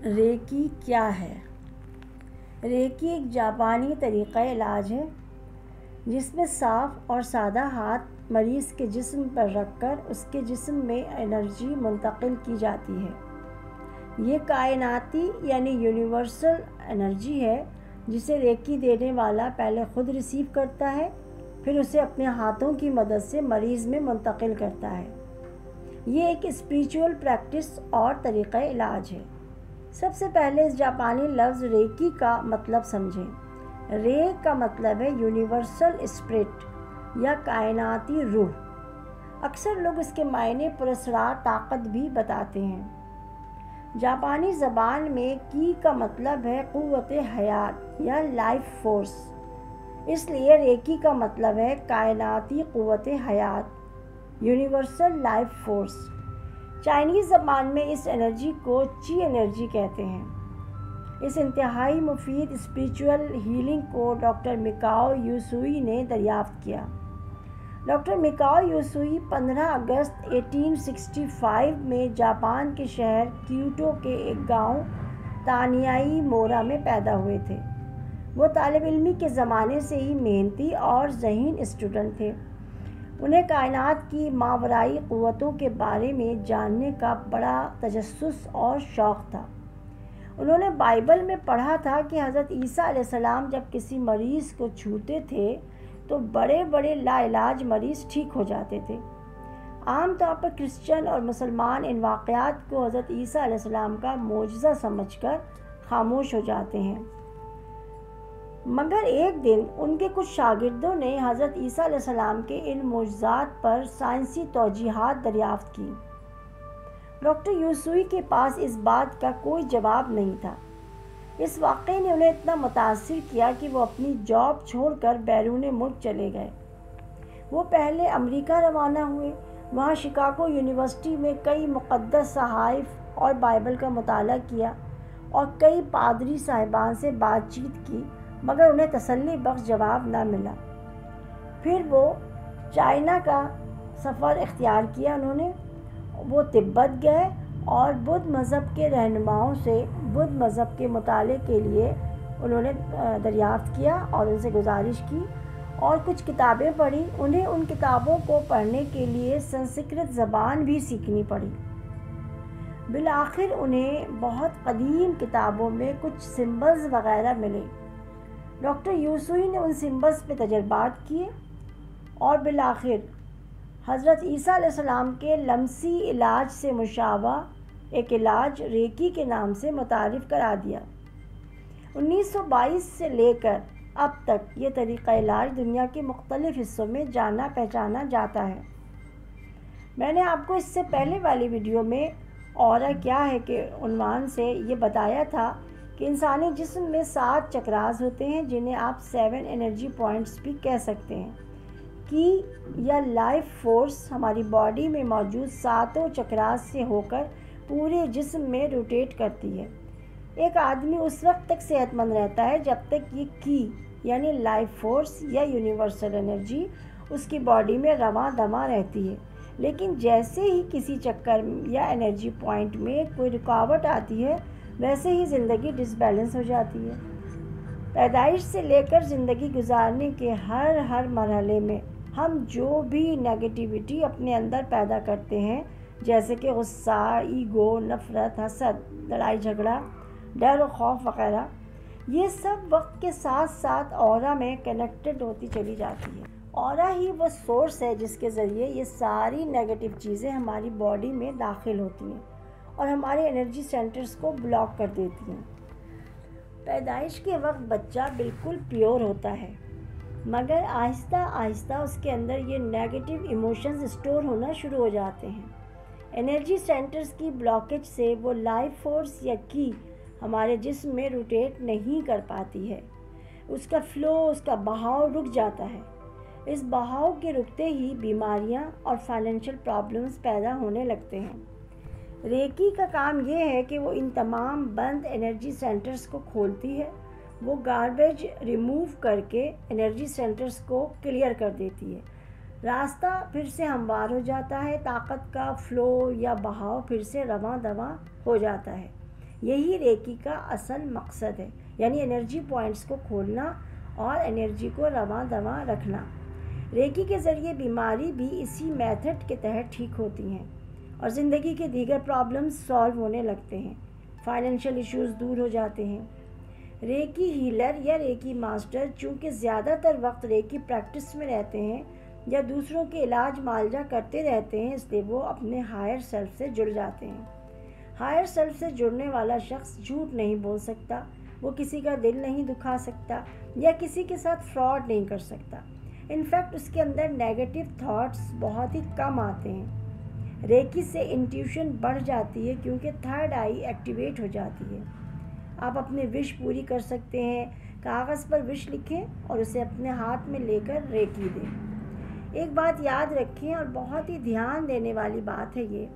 ریکی کیا ہے؟ ریکی ایک جاپانی طریقہ علاج ہے جس میں صاف اور سادہ ہاتھ مریض کے جسم پر رکھ کر اس کے جسم میں انرجی منتقل کی جاتی ہے۔ یہ کائناتی یعنی یونیورسل انرجی ہے جسے ریکی دینے والا پہلے خود ریسیو کرتا ہے، پھر اسے اپنے ہاتھوں کی مدد سے مریض میں منتقل کرتا ہے۔ یہ ایک اسپریچول پریکٹس اور طریقہ علاج ہے۔ سب سے پہلے اس جاپانی لفظ ریکی کا مطلب سمجھیں۔ رے کا مطلب ہے یونیورسل اسپرٹ یا کائناتی روح۔ اکثر لوگ اس کے معنی پراسرار طاقت بھی بتاتے ہیں۔ جاپانی زبان میں کی کا مطلب ہے قوت حیات یا لائف فورس، اس لیے ریکی کا مطلب ہے کائناتی قوت حیات، یونیورسل لائف فورس۔ چائنیز زبان میں اس انرجی کو چی انرجی کہتے ہیں۔ اس انتہائی مفید اسپریچول ہیلنگ کو ڈاکٹر میکاؤ یوسوئی نے دریافت کیا۔ ڈاکٹر میکاؤ یوسوئی 15 اگست 1865 میں جاپان کے شہر کیوٹو کے ایک گاؤں تانیائی مورا میں پیدا ہوئے تھے۔ وہ طالب علمی کے زمانے سے ہی محنتی اور ذہین اسٹوڈنٹ تھے۔ انہیں کائنات کی ماورائی قوتوں کے بارے میں جاننے کا بڑا تجسس اور شوق تھا۔ انہوں نے بائبل میں پڑھا تھا کہ حضرت عیسیٰ علیہ السلام جب کسی مریض کو چھوتے تھے تو بڑے بڑے لا علاج مریض ٹھیک ہو جاتے تھے۔ عام طور پر کرسچن اور مسلمان ان واقعات کو حضرت عیسیٰ علیہ السلام کا معجزہ سمجھ کر خاموش ہو جاتے ہیں، مگر ایک دن ان کے کچھ شاگردوں نے حضرت عیسیٰ علیہ السلام کے ان معجزات پر سائنسی توضیحات دریافت کی۔ ڈاکٹر یوسوئی کے پاس اس بات کا کوئی جواب نہیں تھا۔ اس واقعے نے انہیں اتنا متاثر کیا کہ وہ اپنی جاب چھوڑ کر بیرون ملک چلے گئے۔ وہ پہلے امریکہ روانہ ہوئے، وہاں شکاگو یونیورسٹی میں کئی مقدس صحائف اور بائبل کا مطالعہ کیا اور کئی پادری صاحبان سے بات چیت کی، مگر انہیں تسلی بخش جواب نہ ملا۔ پھر وہ چائنا کا سفر اختیار کیا۔ وہ تبت گئے اور بدھ مذہب کے رہنماؤں سے بدھ مذہب کے مطالعے کے لیے انہوں نے دریافت کیا اور ان سے گزارش کی اور کچھ کتابیں پڑھی۔ انہیں ان کتابوں کو پڑھنے کے لیے سنسکرت زبان بھی سیکھنی پڑی۔ بالآخر انہیں بہت قدیم کتابوں میں کچھ سمبلز وغیرہ ملے۔ ڈاکٹر یوسوئی نے ان سمبلز پہ تجربات کیے اور بالآخر حضرت عیسیٰ علیہ السلام کے لمسی علاج سے مشابہ ایک علاج ریکی کے نام سے متعارف کرا دیا۔ 1922 سے لے کر اب تک یہ طریقہ علاج دنیا کے مختلف حصوں میں جانا پہچانا جاتا ہے۔ میں نے آپ کو اس سے پہلے والی ویڈیو میں اورا کیا ہے کے عنوان سے یہ بتایا تھا کہ انسانی جسم میں 7 چکراز ہوتے ہیں جنہیں آپ 7 انرجی پوائنٹس بھی کہہ سکتے ہیں۔ کی یا لائف فورس ہماری باڈی میں موجود 7 چکراز سے ہو کر پورے جسم میں روٹیٹ کرتی ہے۔ ایک آدمی اس وقت تک صحت مند رہتا ہے جب تک یہ کی یعنی لائف فورس یا یونیورسل انرجی اس کی باڈی میں رواں دواں رہتی ہے، لیکن جیسے ہی کسی چکر یا انرجی پوائنٹ میں کوئی رکاوٹ آتی ہے ویسے ہی زندگی ڈس بیلنس ہو جاتی ہے۔ پیدائش سے لے کر زندگی گزارنے کے ہر مرحلے میں ہم جو بھی نیگیٹیوٹی اپنے اندر پیدا کرتے ہیں، جیسے کہ غصہ، ایگو، نفرت، حسد، لڑائی جھگڑا، ڈر و خوف وغیرہ، یہ سب وقت کے ساتھ ساتھ اورا میں کنیکٹڈ ہوتی چلی جاتی ہے۔ اورا ہی وہ سورس ہے جس کے ذریعے یہ ساری نیگیٹو چیزیں ہماری باڈی میں داخل ہوتی ہیں اور ہمارے انرجی سینٹرز کو بلاک کر دیتی ہیں۔ پیدائش کے وقت بچہ بالکل پیور ہوتا ہے، مگر آہستہ آہستہ اس کے اندر یہ نیگیٹو ایموشنز اسٹور ہونا شروع ہو جاتے ہیں۔ انرجی سینٹرز کی بلاکیج سے وہ لائف فورس یا کی ہمارے جسم میں روٹیٹ نہیں کر پاتی ہے، اس کا فلو، اس کا بہاؤ رک جاتا ہے۔ اس بہاؤ کے رکتے ہی بیماریاں اور فائنینشیل پرابلمز پیدا ہونے لگتے ہیں۔ ریکی کا کام یہ ہے کہ وہ ان تمام بند انرجی سینٹرز کو کھولتی ہے، وہ گاربیج ریموو کر کے انرجی سینٹرز کو کلیئر کر دیتی ہے، راستہ پھر سے ہموار ہو جاتا ہے، طاقت کا فلو یا بہاؤ پھر سے رواں دواں ہو جاتا ہے۔ यही रेकी का असल मकसद है, यानी एनर्जी पॉइंट्स को खोलना और एनर्जी को रवां दवां रखना। रेकी के ज़रिए बीमारी भी इसी मेथड के तहत ठीक होती हैं और ज़िंदगी के दीगर प्रॉब्लम्स सॉल्व होने लगते हैं, फाइनेंशियल इश्यूज़ दूर हो जाते हैं। रेकी हीलर या रेकी मास्टर चूँकि ज़्यादातर वक्त रेकी प्रैक्टिस में रहते हैं या दूसरों के इलाज मालजा करते रहते हैं, इसलिए वो अपने हायर सेल्फ से जुड़ जाते हैं। हायर सेल्फ से जुड़ने वाला शख्स झूठ नहीं बोल सकता, वो किसी का दिल नहीं दुखा सकता या किसी के साथ फ्रॉड नहीं कर सकता। इनफैक्ट उसके अंदर नेगेटिव थॉट्स बहुत ही कम आते हैं। रेकी से इंट्यूशन बढ़ जाती है क्योंकि थर्ड आई एक्टिवेट हो जाती है। आप अपनी विश पूरी कर सकते हैं। कागज़ पर विश लिखें और उसे अपने हाथ में लेकर रेकी दें। एक बात याद रखें और बहुत ही ध्यान देने वाली बात है ये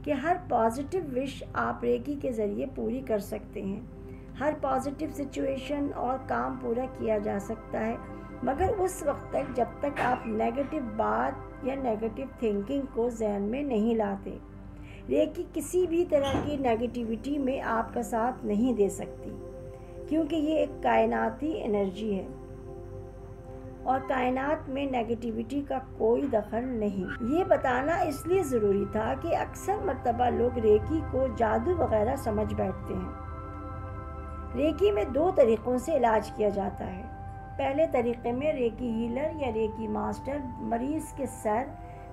कि हर पॉजिटिव विश आप रेकी के ज़रिए पूरी कर सकते हैं। हर पॉजिटिव सिचुएशन और काम पूरा किया जा सकता है, मगर उस वक्त तक जब तक आप नेगेटिव बात या नेगेटिव थिंकिंग को ज़हन में नहीं लाते। रेकी किसी भी तरह की नेगेटिविटी में आपका साथ नहीं दे सकती, क्योंकि ये एक कायनाती एनर्जी है और कायनात में नेगेटिविटी का कोई दखल नहीं। ये बताना इसलिए ज़रूरी था कि अक्सर मर्तबा लोग रेकी को जादू वगैरह समझ बैठते हैं। रेकी में 2 तरीक़ों से इलाज किया जाता है। पहले तरीक़े में रेकी हीलर या रेकी मास्टर मरीज़ के सर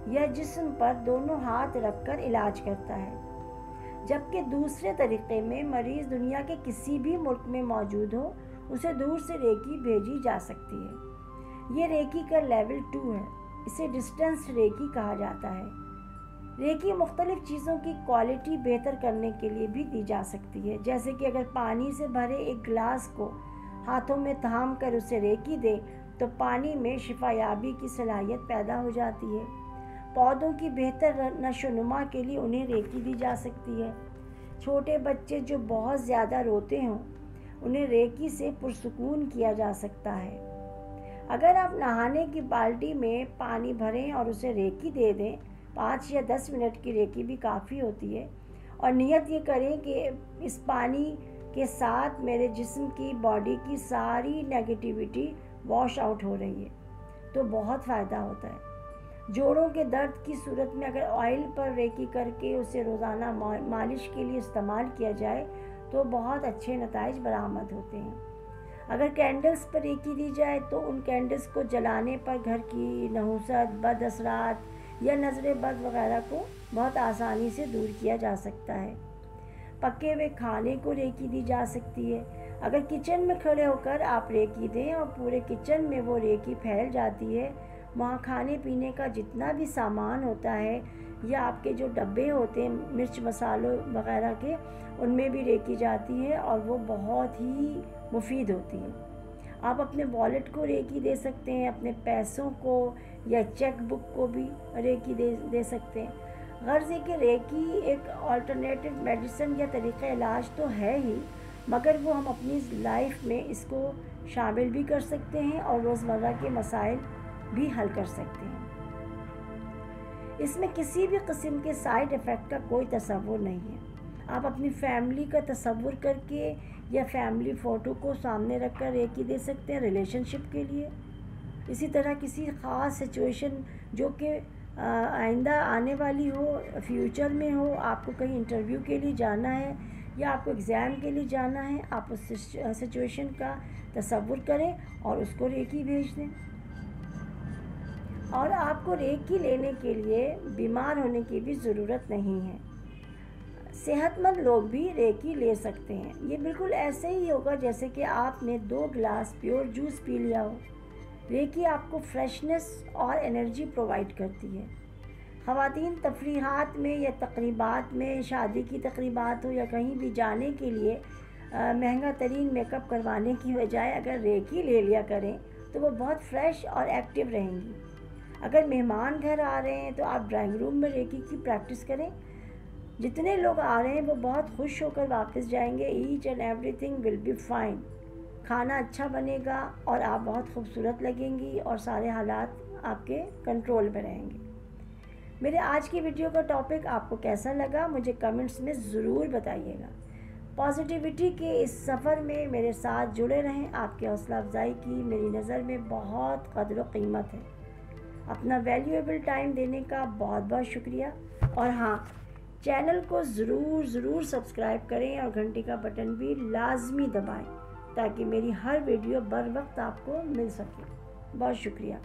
या जिस्म पर दोनों हाथ रखकर इलाज करता है, जबकि दूसरे तरीक़े में मरीज़ दुनिया के किसी भी मुल्क में मौजूद हो, उसे दूर से रेकी भेजी जा सकती है। ये रेकी का लेवल 2 है। इसे डिस्टेंस रेकी कहा जाता है। रेकी मुख्तलिफ़ चीज़ों की क्वालिटी बेहतर करने के लिए भी दी जा सकती है, जैसे कि अगर पानी से भरे एक गिलास को हाथों में थाम कर उसे रेकी दें तो पानी में शिफायाबी की सलाहियत पैदा हो जाती है। पौधों की बेहतर नशोनुमा के लिए उन्हें रेकी दी जा सकती है। छोटे बच्चे जो बहुत ज़्यादा रोते हों, उन्हें रेकी से पुरसुकून किया जा सकता है। अगर आप नहाने की बाल्टी में पानी भरें और उसे रेकी दे दें, 5 या 10 मिनट की रेकी भी काफ़ी होती है, और नियत ये करें कि इस पानी के साथ मेरे जिस्म की, बॉडी की सारी नेगेटिविटी वॉश आउट हो रही है, तो बहुत फ़ायदा होता है। जोड़ों के दर्द की सूरत में अगर ऑयल पर रेकी करके उसे रोज़ाना मालिश के लिए इस्तेमाल किया जाए तो बहुत अच्छे नताइज बरामद होते हैं। अगर कैंडल्स पर रेकी दी जाए तो उन कैंडल्स को जलाने पर घर की नहुसत, बद असरात या नज़र बद वगैरह को बहुत आसानी से दूर किया जा सकता है। पके हुए खाने को रेकी दी जा सकती है। अगर किचन में खड़े होकर आप रेकी दें और पूरे किचन में वो रेकी फैल जाती है, वहाँ खाने पीने का जितना भी सामान होता है या आपके जो डब्बे होते हैं मिर्च मसालों वगैरह के, उनमें भी रेकी जाती है और वो बहुत ही मुफीद होती है। आप अपने वॉलेट को रेकी दे सकते हैं, अपने पैसों को या चेक बुक को भी रेकी दे सकते हैं। गर्ज़ है कि रेकी एक अल्टरनेटिव मेडिसिन या तरीक़ा इलाज तो है ही, मगर वो हम अपनी लाइफ में इसको शामिल भी कर सकते हैं और रोज़मर्रा के मसाइल भी हल कर सकते हैं। इसमें किसी भी किस्म के साइड इफ़ेक्ट का कोई तसव्वुर नहीं है। आप अपनी फैमिली का तसव्वुर करके या फैमिली फ़ोटो को सामने रखकर रेकी दे सकते हैं रिलेशनशिप के लिए। इसी तरह किसी ख़ास सिचुएशन जो कि आइंदा आने वाली हो, फ्यूचर में हो, आपको कहीं इंटरव्यू के लिए जाना है या आपको एग्ज़ाम के लिए जाना है, आप उस सिचुएशन का तसव्वुर करें और उसको रेकी भेज दें। और आपको रेकी लेने के लिए बीमार होने की भी ज़रूरत नहीं है। सेहतमंद लोग भी रेकी ले सकते हैं। ये बिल्कुल ऐसे ही होगा जैसे कि आपने 2 गिलास प्योर जूस पी लिया हो। रेकी आपको फ्रेशनेस और एनर्जी प्रोवाइड करती है। ख़वातीन तफरीहात में या तकरीबात में, शादी की तकरीबात हो या कहीं भी जाने के लिए महंगा तरीन मेकअप करवाने की बजाय अगर रेकी ले लिया करें तो वो बहुत फ्रेश और एक्टिव रहेंगी। अगर मेहमान घर आ रहे हैं तो आप ड्राइंग रूम में रेकी की प्रैक्टिस करें। जितने लोग आ रहे हैं वो बहुत खुश होकर वापस जाएंगे। Each and everything will be fine. खाना अच्छा बनेगा और आप बहुत खूबसूरत लगेंगी और सारे हालात आपके कंट्रोल में रहेंगे। मेरे आज की वीडियो का टॉपिक आपको कैसा लगा मुझे कमेंट्स में ज़रूर बताइएगा। پازیٹیوٹی کے اس سفر میں میرے ساتھ جڑے رہیں۔ آپ کی حوصلہ افزائی کی میری نظر میں بہت قدر و قیمت ہے۔ اپنا ویلیویبل ٹائم دینے کا بہت بہت شکریہ۔ اور ہاں، چینل کو ضرور سبسکرائب کریں اور گھنٹی کا بٹن بھی لازمی دبائیں تاکہ میری ہر ویڈیو بر وقت آپ کو مل سکے۔ بہت شکریہ۔